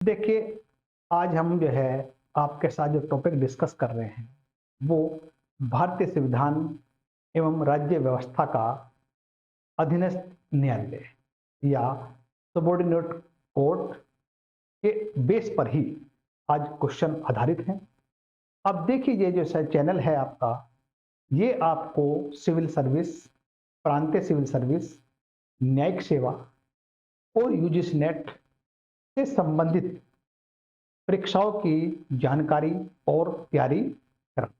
देखिए, आज हम जो है आपके साथ जो टॉपिक डिस्कस कर रहे हैं, वो भारतीय संविधान एवं राज्य व्यवस्था का अधीनस्थ न्यायालय या सबॉर्डिनेट कोर्ट के बेस पर ही आज क्वेश्चन आधारित हैं। अब देखिए, ये जो चैनल है आपका, ये आपको सिविल सर्विस, प्रांतीय सिविल सर्विस, न्यायिक सेवा और यूजीसी नेट से संबंधित परीक्षाओं की जानकारी और तैयारी करना।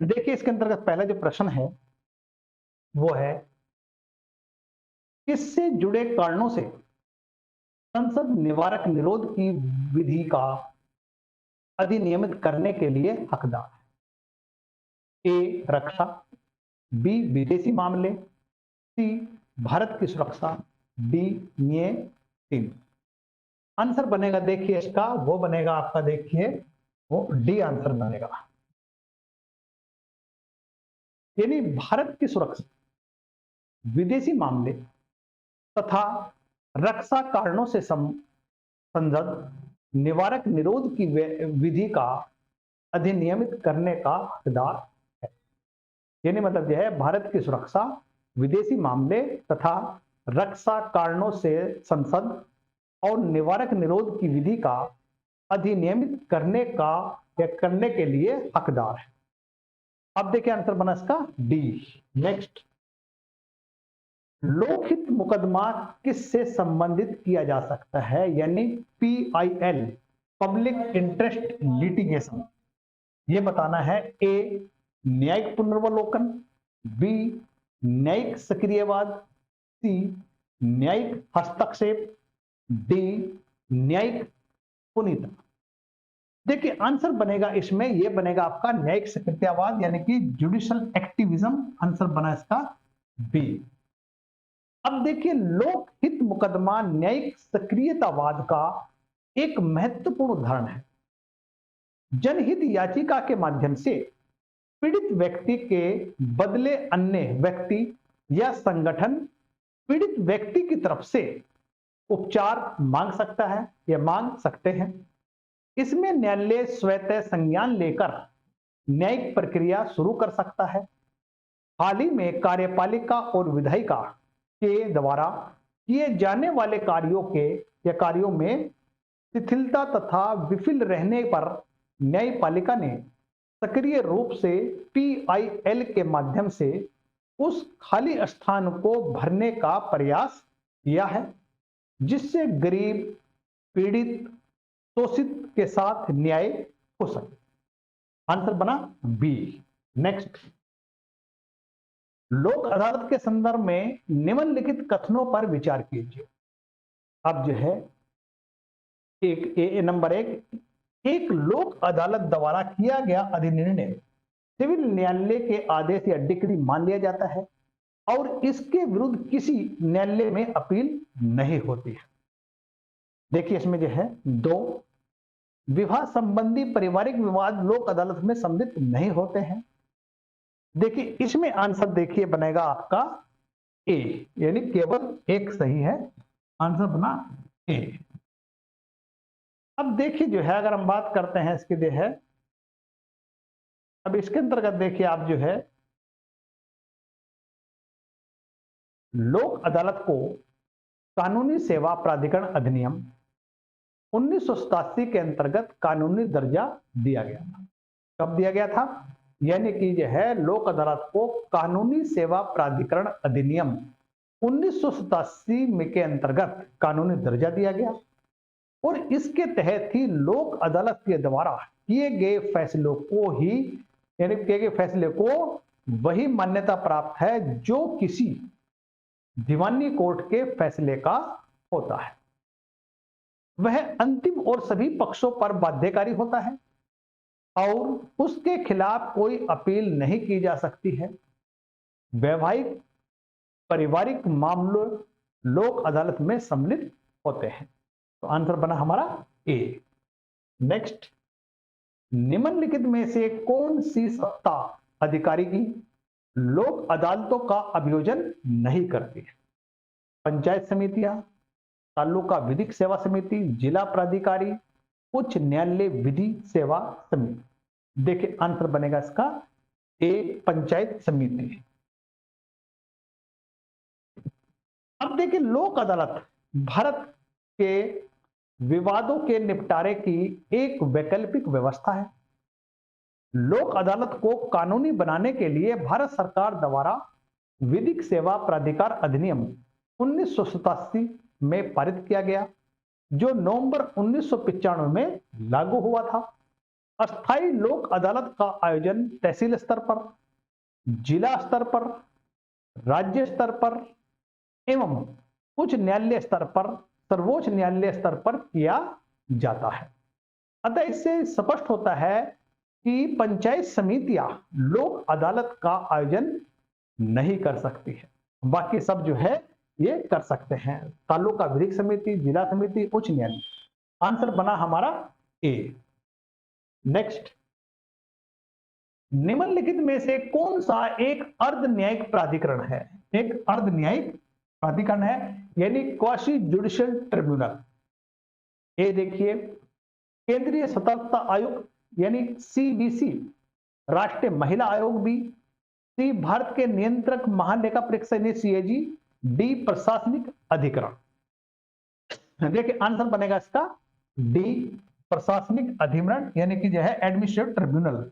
देखिए, इसके अंतर्गत पहला जो प्रश्न है वो है, किससे जुड़े कारणों से संसद निवारक निरोध की विधि का अधिनियमित करने के लिए हकदार है? ए रक्षा, बी विदेशी मामले, सी भारत की सुरक्षा, डी न्याय। तीन आंसर बनेगा, देखिए इसका वो बनेगा आपका, देखिए वो डी आंसर बनेगा, यानी भारत की सुरक्षा, विदेशी मामले तथा रक्षा कारणों से संसद निवारक निरोध की विधि का अधिनियमित करने का हकदार है। यानी मतलब यह है, भारत की सुरक्षा, विदेशी मामले तथा रक्षा कारणों से संसद और निवारक निरोध की विधि का अधिनियमित करने का या करने के लिए हकदार है। अब देखिए आंसर बना इसका डी। नेक्स्ट, लोकहित मुकदमा किससे संबंधित किया जा सकता है? यानी पीआईएल, पब्लिक इंटरेस्ट लिटिगेशन। यह बताना है, ए न्यायिक पुनर्वलोकन, बी न्यायिक सक्रियवाद, सी न्यायिक हस्तक्षेप, डी न्यायिक पुनीता। देखिए आंसर बनेगा इसमें, यह बनेगा आपका न्यायिक सक्रियवाद, यानी कि जुडिशियल एक्टिविज्म। आंसर बना इसका बी। अब देखिए, लोकहित मुकदमा न्यायिक सक्रियतावाद का एक महत्वपूर्ण उदाहरण है। जनहित याचिका के माध्यम से पीड़ित व्यक्ति के बदले अन्य व्यक्ति या संगठन पीड़ित व्यक्ति की तरफ से उपचार मांग सकता है या मांग सकते हैं। इसमें न्यायालय स्वतः संज्ञान लेकर न्यायिक प्रक्रिया शुरू कर सकता है। हाल ही में कार्यपालिका और विधायिका के द्वारा किए जाने वाले कार्यों में शिथिलता तथा विफल रहने पर न्यायपालिका ने सक्रिय रूप से पीआईएल के माध्यम से उस खाली स्थान को भरने का प्रयास किया है, जिससे गरीब, पीड़ित, शोषित के साथ न्याय हो सके। आंसर बना बी। नेक्स्ट, लोक अदालत के संदर्भ में निम्नलिखित कथनों पर विचार कीजिए। अब जो है नंबर एक लोक अदालत द्वारा किया गया अधिनिर्णय सिविल न्यायालय के आदेश या डिक्री मान लिया जाता है और इसके विरुद्ध किसी न्यायालय में अपील नहीं होती है। देखिए इसमें जो है, दो, विवाह संबंधी पारिवारिक विवाद लोक अदालत में सम्मिलित नहीं होते हैं। देखिए इसमें आंसर देखिए बनेगा आपका ए, यानी केवल एक सही है। आंसर बना ए। अब देखिए जो है, अगर हम बात करते हैं इसकी जो है, अब इसके अंतर्गत देखिए आप जो है, लोक अदालत को कानूनी सेवा प्राधिकरण अधिनियम 1987 के अंतर्गत कानूनी दर्जा दिया गया था। कब दिया गया था? यानी कि जो है, लोक अदालत को कानूनी सेवा प्राधिकरण अधिनियम 1987 में के अंतर्गत कानूनी दर्जा दिया गया और इसके तहत ही लोक अदालत के द्वारा किए गए फैसलों को ही, यानी किए गए फैसले को वही मान्यता प्राप्त है जो किसी दीवानी कोर्ट के फैसले का होता है। वह अंतिम और सभी पक्षों पर बाध्यकारी होता है और उसके खिलाफ कोई अपील नहीं की जा सकती है। वैवाहिक पारिवारिक मामलों लोक अदालत में सम्मिलित होते हैं। तो आंसर बना हमारा ए। नेक्स्ट, निम्नलिखित में से कौन सी सत्ता अधिकारी की लोक अदालतों का अभियोजन नहीं करती है? पंचायत समितियां, तालुका विधिक सेवा समिति, जिला प्राधिकारी, उच्च न्यायालय विधि सेवा समिति। देखिए आंसर बनेगा इसका ए पंचायत समिति। अब देखिए लोक अदालत भारत के विवादों के निपटारे की एक वैकल्पिक व्यवस्था है। लोक अदालत को कानूनी बनाने के लिए भारत सरकार द्वारा विधिक सेवा प्राधिकार अधिनियम 1987 में पारित किया गया, जो नवंबर 1995 में लागू हुआ था। अस्थायी लोक अदालत का आयोजन तहसील स्तर पर, जिला स्तर पर, राज्य स्तर पर एवं उच्च न्यायालय स्तर पर, सर्वोच्च न्यायालय स्तर पर किया जाता है। अतः इससे स्पष्ट होता है कि पंचायत समितियां लोक अदालत का आयोजन नहीं कर सकती है, बाकी सब जो है ये कर सकते हैं। तालुका विधिक समिति, जिला समिति, उच्च न्यायालय। आंसर बना हमारा ए। नेक्स्ट, निम्नलिखित में से कौन सा एक अर्ध न्यायिक प्राधिकरण है? एक अर्ध न्यायिक प्राधिकरण है यानी क्वासी जुडिशियल ट्रिब्यूनल। ए देखिए, केंद्रीय सतर्कता आयोग यानी सीबीसी, राष्ट्रीय महिला आयोग बी, सी भारत के नियंत्रक महालेखा परीक्षक यानी सीएजी, डी प्रशासनिक अधिकरण। देखिए आंसर बनेगा इसका डी प्रशासनिक अधिकरण यानी कि जो है एडमिनिस्ट्रेटिव ट्रिब्यूनल।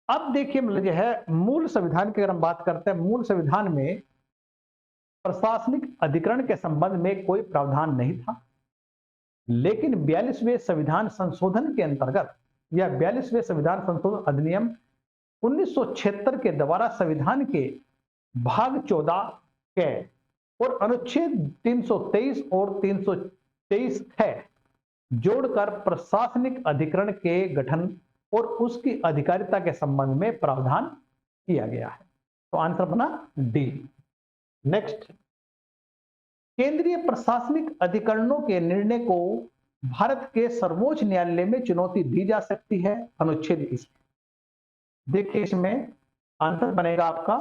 अब देखिए मतलब जो है मूल संविधान की अगर हम बात करते हैं, मूल संविधान में प्रशासनिक अधिकरण के संबंध में कोई प्रावधान नहीं था, लेकिन 42वें संविधान संशोधन के अंतर्गत या 42वें संविधान संशोधन अधिनियम 1976 के द्वारा संविधान के भाग 14 के और अनुच्छेद 323 और 323 है जोड़कर प्रशासनिक अधिकरण के गठन और उसकी अधिकारिता के संबंध में प्रावधान किया गया है। तो आंसर बना डी। नेक्स्ट, केंद्रीय प्रशासनिक अधिकरणों के निर्णय को भारत के सर्वोच्च न्यायालय में चुनौती दी जा सकती है, अनुच्छेद 20। देखिए इसमें आंसर बनेगा आपका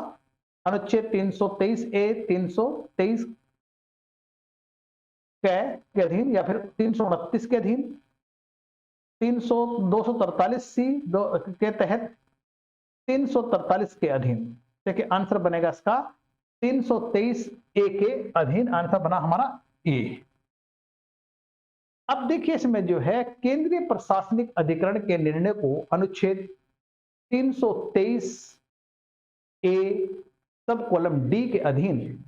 अनुच्छेद 323 ए, 323 के अधीन या फिर 329 के अधीन, 243 सी के तहत, 343 के अधीन। देखिए आंसर बनेगा इसका 323 ए के अधीन। आंसर बना हमारा ए। अब देखिए इसमें जो है केंद्रीय प्रशासनिक अधिकरण के निर्णय को अनुच्छेद 323 ए सब कॉलम डी के अधीन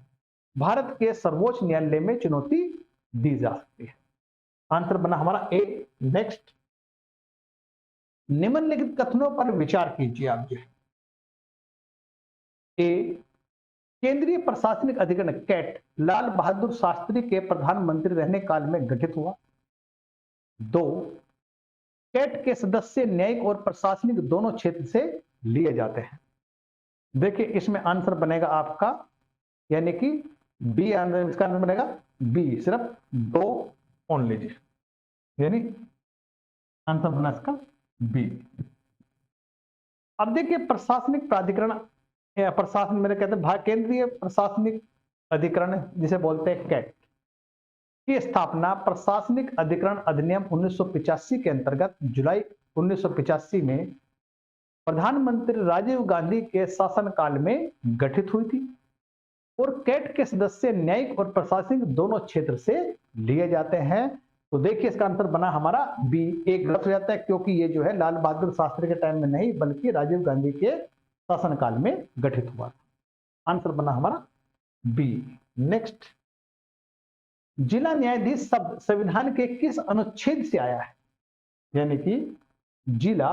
भारत के सर्वोच्च न्यायालय में चुनौती दी जा सकती है। आंसर बना हमारा ए। नेक्स्ट, निम्नलिखित कथनों पर विचार कीजिए आप जो है। ए, केंद्रीय प्रशासनिक अधिकरण कैट लाल बहादुर शास्त्री के प्रधानमंत्री रहने काल में गठित हुआ। 2, कैट के सदस्य न्यायिक और प्रशासनिक दोनों क्षेत्र से लिए जाते हैं। देखिए इसमें आंसर बनेगा आपका यानी कि बी। इसका आंसर बनेगा बी, सिर्फ 2 ओनली जी, यानी आंसर बना इसका बी। अब देखिए प्रशासनिक प्राधिकरण, प्रशासन मेरे कहते हैं केंद्रीय प्रशासनिक अधिकरण जिसे बोलते हैं कैट की स्थापना प्रशासनिक अधिकरण अधिनियम 1985 के अंतर्गत जुलाई 1985 में प्रधानमंत्री राजीव गांधी के शासनकाल में गठित हुई थी और कैट के सदस्य न्यायिक और प्रशासनिक दोनों क्षेत्र से लिए जाते हैं। तो देखिए इसका आंसर बना हमारा बी। एक गलत हो जाता है क्योंकि ये जो है लाल बहादुर शास्त्री के टाइम में नहीं बल्कि राजीव गांधी के शासनकाल में गठित हुआ था। आंसर बना हमारा बी। नेक्स्ट, जिला न्यायाधीश शब्द संविधान के किस अनुच्छेद से आया है? यानी कि जिला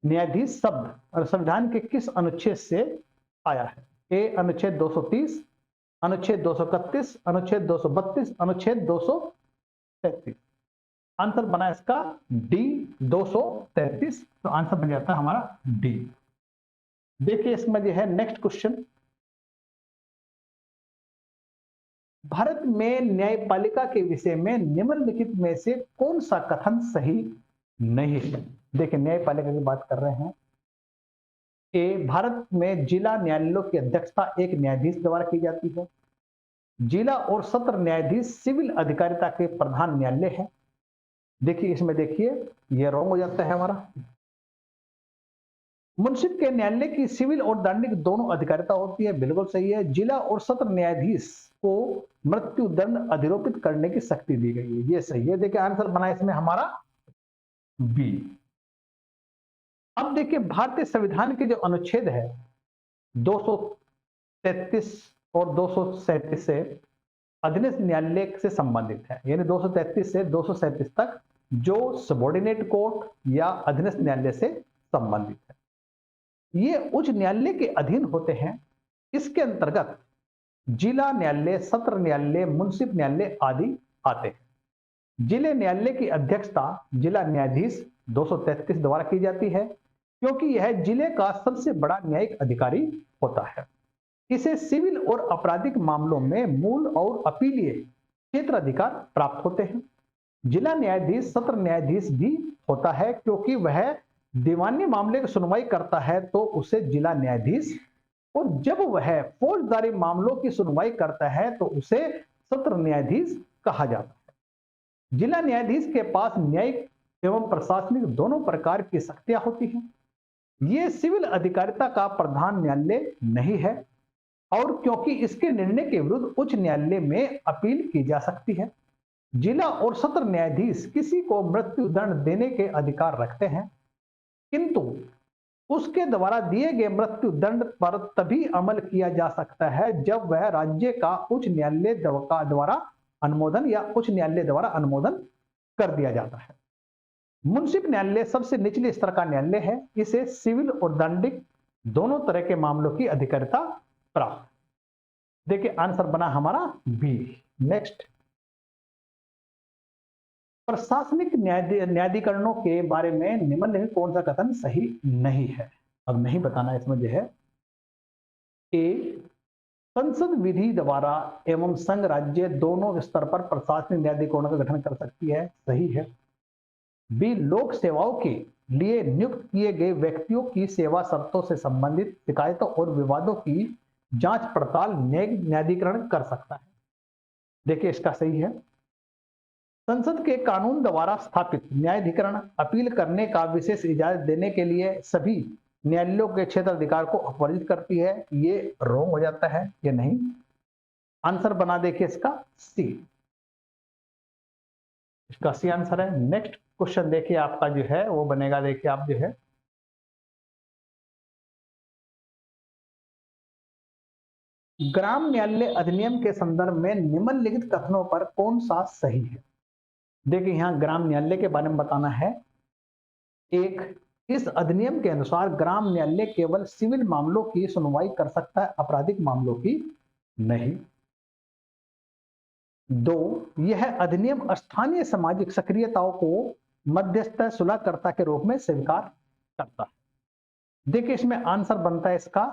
न्यायाधीश शब्द और संविधान के किस अनुच्छेद से आया है? ए अनुच्छेद 230, अनुच्छेद 231, अनुच्छेद 232, अनुच्छेद 233। आंसर बना इसका डी 233। तो आंसर बन जाता है हमारा डी। देखिए इसमें जो है नेक्स्ट क्वेश्चन, भारत में न्यायपालिका के विषय में निम्नलिखित में से कौन सा कथन सही नहीं है? देखिए न्यायपालिका की बात कर रहे हैं। ए, भारत में जिला न्यायालयों की अध्यक्षता एक न्यायाधीश द्वारा की जाती है। जिला और सत्र न्यायाधीश सिविल अधिकारिता के प्रधान न्यायालय है। देखिए इसमें देखिए यह रॉन्ग हो जाता है हमारा। मुंसिफ के न्यायालय की सिविल और दंडिक दोनों अधिकारिता होती है, बिल्कुल सही है। जिला और सत्र न्यायाधीश को मृत्यु दंड अधिरोपित करने की शक्ति दी गई है, ये सही है। देखिए आंसर बना इसमें हमारा बी। अब देखिए भारतीय संविधान के जो अनुच्छेद है 233 और 237 से अधीनस्थ न्यायालय से संबंधित है, यानी 233 से 237 तक जो सबॉर्डिनेट कोर्ट या अधीनस्थ न्यायालय से संबंधित है, ये उच्च न्यायालय के अधीन होते हैं। इसके अंतर्गत जिला न्यायालय, सत्र न्यायालय, मुंसिफ न्यायालय आदि आते हैं। जिले न्यायालय की अध्यक्षता जिला न्यायाधीश 233 द्वारा की जाती है, क्योंकि यह जिले का सबसे बड़ा न्यायिक अधिकारी होता है। इसे सिविल और आपराधिक मामलों में मूल और अपीलीय क्षेत्र अधिकार प्राप्त होते हैं। जिला न्यायाधीश सत्र न्यायाधीश भी होता है, क्योंकि वह दीवानी मामले की सुनवाई करता है तो उसे जिला न्यायाधीश, और जब वह फौजदारी मामलों की सुनवाई करता है तो उसे सत्र न्यायाधीश कहा जाता है। जिला न्यायाधीश के पास न्यायिक एवं प्रशासनिक दोनों प्रकार की शक्तियां होती हैं। ये सिविल अधिकारिता का प्रधान न्यायालय नहीं है, और क्योंकि इसके निर्णय के विरुद्ध उच्च न्यायालय में अपील की जा सकती है। जिला और सत्र न्यायाधीश किसी को मृत्यु दंड देने के अधिकार रखते हैं, किंतु उसके द्वारा दिए गए मृत्यु दंड पर तभी अमल किया जा सकता है जब वह राज्य का उच्च न्यायालय द्वारा अनुमोदन या उच्च न्यायालय द्वारा अनुमोदन कर दिया जाता है। मुंसिफ न्यायालय सबसे निचले स्तर का न्यायालय है। इसे सिविल और दंडिक दोनों तरह के मामलों की अधिकारिता प्राप्त। देखिए आंसर बना हमारा बी। नेक्स्ट, प्रशासनिक न्यायाधिकरणों के बारे में निम्नलिखित कौन सा कथन सही नहीं है? अब नहीं बताना, इसमें जो है ए, संसद विधि द्वारा एवं संघ राज्य दोनों स्तर पर प्रशासनिक न्यायाधिकरणों का गठन कर सकती है, सही है। बी, लोक सेवाओं के लिए नियुक्त किए गए व्यक्तियों की सेवा शर्तों से संबंधित शिकायतों और विवादों की जांच पड़ताल न्यायाधिकरण कर सकता है। देखिए इसका सही है। संसद के कानून द्वारा स्थापित न्यायाधिकरण अपील करने का विशेष इजाजत देने के लिए सभी न्यायालयों के क्षेत्र अधिकार को अपवर्जित करती है, ये रॉन्ग हो जाता है, ये नहीं। आंसर बना देखिए इसका सी। इसका सी आंसर है। नेक्स्ट क्वेश्चन देखिए आपका जो है वो बनेगा, देखिए आप जो है ग्राम न्यायालय अधिनियम के संदर्भ में निम्नलिखित कथनों पर कौन सा सही है? देखिए यहां ग्राम न्यायालय के बारे में बताना है। एक, इस अधिनियम के अनुसार ग्राम न्यायालय केवल सिविल मामलों की सुनवाई कर सकता है, आपराधिक मामलों की नहीं। दो, यह अधिनियम स्थानीय सामाजिक सक्रियताओं को मध्यस्थ सुलहकर्ता के रूप में स्वीकार करता है। देखिए इसमें आंसर बनता है इसका,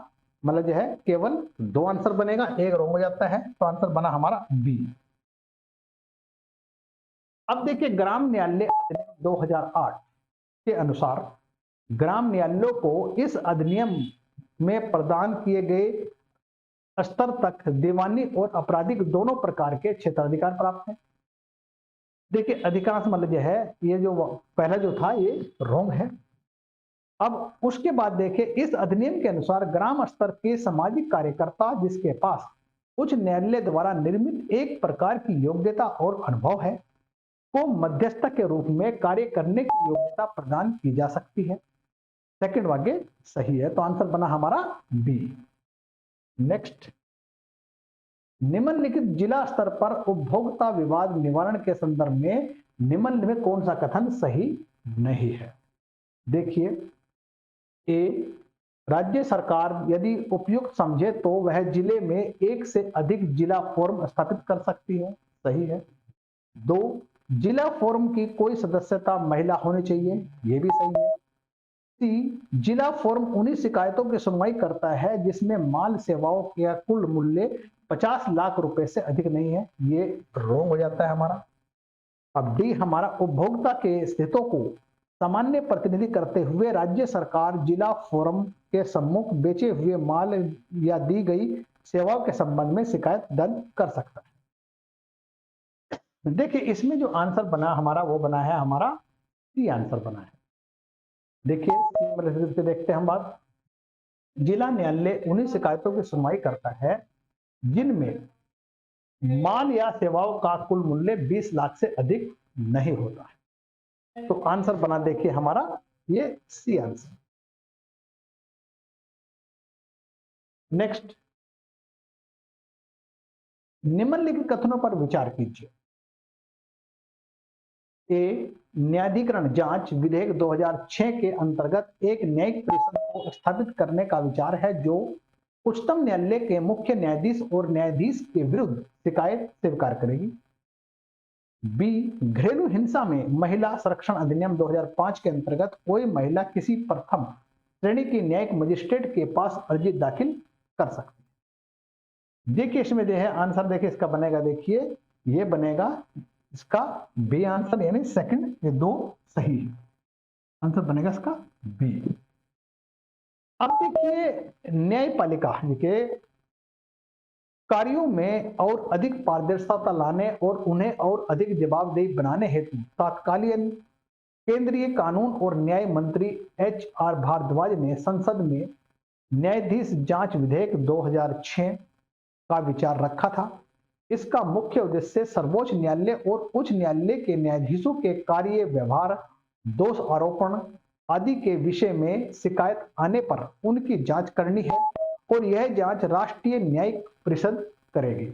मतलब जो है केवल दो आंसर बनेगा, एक रॉन्ग हो जाता है, तो आंसर बना हमारा बी। अब देखिए ग्राम न्यायालय अधिनियम 2008 के अनुसार ग्राम न्यायालयों को इस अधिनियम में प्रदान किए गए स्तर तक दीवानी और आपराधिक दोनों प्रकार के क्षेत्राधिकार प्राप्त है। देखिए अधिकांश मतलब यह है, ये जो पहला जो था ये रॉन्ग है। अब उसके बाद देखिए इस अधिनियम के अनुसार ग्राम स्तर के सामाजिक कार्यकर्ता जिसके पास उच्च न्यायालय द्वारा निर्मित एक प्रकार की योग्यता और अनुभव है को मध्यस्थ के रूप में कार्य करने की योग्यता प्रदान की जा सकती है। सेकंड वाक्य सही है, तो आंसर बना हमारा बी। नेक्स्ट, निम्नलिखित जिला स्तर पर उपभोक्ता विवाद निवारण के संदर्भ में निम्नलिखित कौन सा कथन सही नहीं है? देखिए ए, राज्य सरकार यदि उपयुक्त समझे तो वह जिले में एक से अधिक जिला फोरम स्थापित कर सकती है, सही है। दो, जिला फोरम की कोई सदस्यता महिला होनी चाहिए, यह भी सही है। सी, जिला फोरम उन्हीं शिकायतों की सुनवाई करता है जिसमें माल सेवाओं का कुल मूल्य 50 लाख रुपए से अधिक नहीं है, ये रॉन्ग हो जाता है हमारा। अब डी, हमारा उपभोक्ता के हितों को सामान्य प्रतिनिधि करते हुए राज्य सरकार जिला फोरम के सम्मुख बेचे हुए माल या दी गई सेवाओं के संबंध में शिकायत दर्ज कर सकता है। देखिए इसमें जो आंसर बना हमारा वो बना है हमारा सी आंसर बना है। देखिए सी वाले से देखते हैं हम बात। जिला न्यायालय उन्हीं शिकायतों की सुनवाई करता है जिनमें माल या सेवाओं का कुल मूल्य 20 लाख से अधिक नहीं होता है। तो आंसर बना देखिए हमारा ये सी आंसर। नेक्स्ट, निम्नलिखित कथनों पर विचार कीजिए। ए, न्यायाधिकरण जांच विधेयक 2006 के अंतर्गत एक न्यायिक परिषद को स्थापित करने का विचार है जो उच्चतम न्यायालय के मुख्य न्यायाधीश और न्यायाधीश के विरुद्ध शिकायत स्वीकार करेगी। बी, घरेलू हिंसा में महिला संरक्षण अधिनियम 2005 के अंतर्गत कोई महिला किसी प्रथम श्रेणी की न्यायिक मजिस्ट्रेट के पास अर्जी दाखिल कर सकती है। देखिए इसमें जो है आंसर देखिए इसका बनेगा, देखिए ये बनेगा इसका बी आंसर, यानी सेकंड, ये दो सही है। आंसर बनेगा इसका बी। अब देखिए न्यायपालिका के कार्यों में और अधिक पारदर्शिता लाने और उन्हें और अधिक जवाबदेही बनाने हेतु तत्कालीन केंद्रीय कानून और न्याय मंत्री HR भारद्वाज ने संसद में न्यायाधीश जांच विधेयक 2006 का विचार रखा था। इसका मुख्य उद्देश्य सर्वोच्च न्यायालय और उच्च न्यायालय के न्यायाधीशों के कार्य व्यवहार, दोष आरोपण आदि के विषय में शिकायत आने पर उनकी जांच करनी है और यह जांच राष्ट्रीय न्यायिक परिषद करेगी।